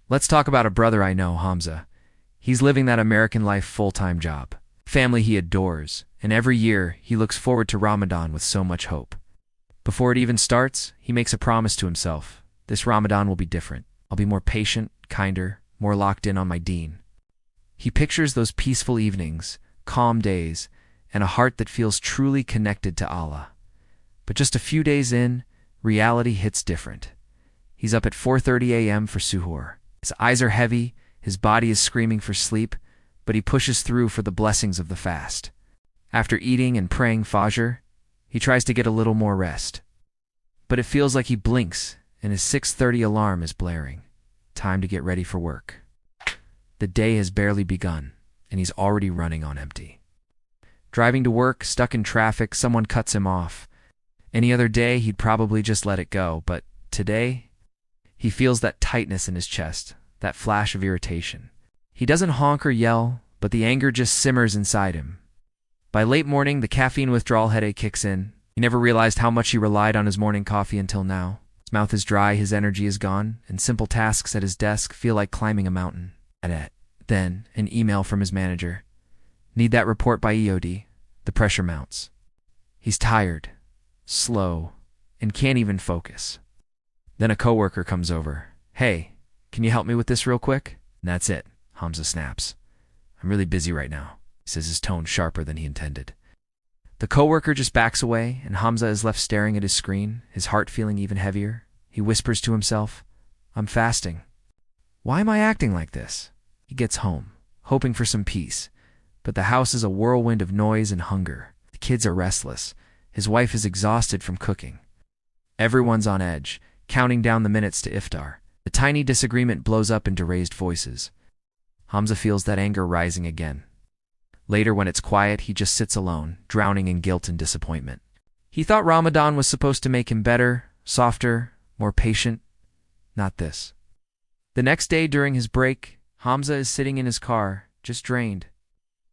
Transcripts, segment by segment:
Let's talk about a brother I know, Hamza. He's living that American life full-time job. Family he adores, and every year he looks forward to Ramadan with so much hope. Before it even starts, he makes a promise to himself. This Ramadan will be different. I'll be more patient, kinder, more locked in on my deen. He pictures those peaceful evenings, calm days, and a heart that feels truly connected to Allah. But just a few days in, reality hits different. He's up at 4:30 a.m. for suhoor. His eyes are heavy, his body is screaming for sleep, but he pushes through for the blessings of the fast. After eating and praying Fajr, he tries to get a little more rest. But it feels like he blinks, and his 6:30 alarm is blaring. Time to get ready for work. The day has barely begun, and he's already running on empty. Driving to work, stuck in traffic, someone cuts him off. Any other day, he'd probably just let it go, but today, he feels that tightness in his chest, that flash of irritation. He doesn't honk or yell, but the anger just simmers inside him. By late morning, the caffeine withdrawal headache kicks in. He never realized how much he relied on his morning coffee until now. His mouth is dry, his energy is gone, and simple tasks at his desk feel like climbing a mountain. Then, an email from his manager. Need that report by EOD. The pressure mounts. He's tired, slow, and can't even focus. Then a coworker comes over. Hey, can you help me with this real quick? And that's it. Hamza snaps. I'm really busy right now, he says, his tone sharper than he intended. The coworker just backs away, and Hamza is left staring at his screen, his heart feeling even heavier. He whispers to himself, I'm fasting. Why am I acting like this? He gets home, hoping for some peace, but the house is a whirlwind of noise and hunger. The kids are restless. His wife is exhausted from cooking. Everyone's on edge, counting down the minutes to iftar. The tiny disagreement blows up into raised voices. Hamza feels that anger rising again. Later, when it's quiet, he just sits alone, drowning in guilt and disappointment. He thought Ramadan was supposed to make him better, softer, more patient. Not this. The next day during his break, Hamza is sitting in his car, just drained.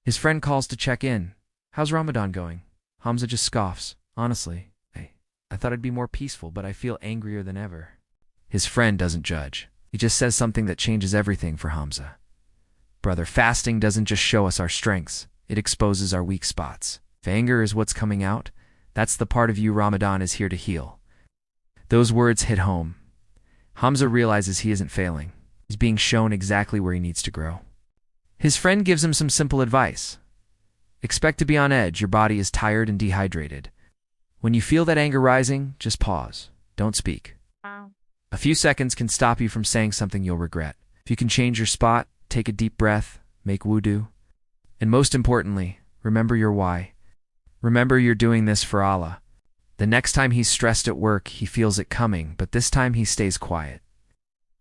His friend calls to check in. How's Ramadan going? Hamza just scoffs. Honestly, I thought it'd be more peaceful, but I feel angrier than ever. His friend doesn't judge. He just says something that changes everything for Hamza. Brother, fasting doesn't just show us our strengths. It exposes our weak spots. If anger is what's coming out, that's the part of you Ramadan is here to heal. Those words hit home. Hamza realizes he isn't failing. He's being shown exactly where he needs to grow. His friend gives him some simple advice. Expect to be on edge. Your body is tired and dehydrated. When you feel that anger rising, just pause. Don't speak. A few seconds can stop you from saying something you'll regret. If you can change your spot, take a deep breath, make wudu. And most importantly, remember your why. Remember you're doing this for Allah. The next time he's stressed at work, he feels it coming, but this time he stays quiet.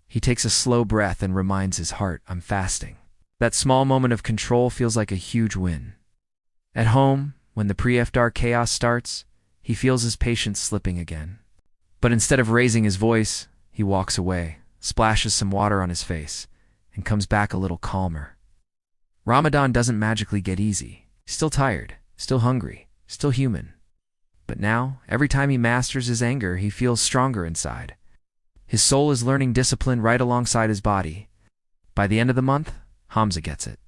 He takes a slow breath and reminds his heart, I'm fasting. That small moment of control feels like a huge win. At home, when the pre-iftar chaos starts, he feels his patience slipping again. But instead of raising his voice, he walks away, splashes some water on his face, and comes back a little calmer. Ramadan doesn't magically get easy. He's still tired, still hungry, still human. But now, every time he masters his anger, he feels stronger inside. His soul is learning discipline right alongside his body. By the end of the month, Hamza gets it.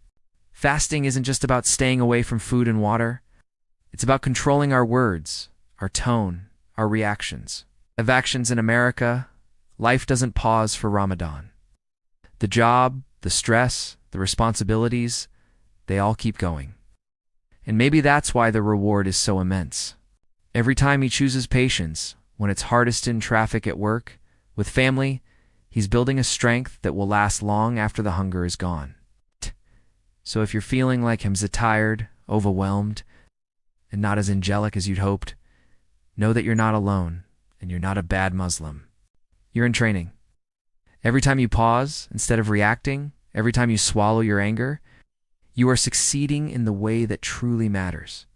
Fasting isn't just about staying away from food and water. It's about controlling our words, our tone, our reactions. Of actions in America, life doesn't pause for Ramadan. The job, the stress, the responsibilities, they all keep going. And maybe that's why the reward is so immense. Every time he chooses patience, when it's hardest in traffic at work, with family, he's building a strength that will last long after the hunger is gone. So if you're feeling like Hamza, tired, overwhelmed, and not as angelic as you'd hoped, know that you're not alone, and you're not a bad Muslim. You're in training. Every time you pause, instead of reacting, every time you swallow your anger, you are succeeding in the way that truly matters.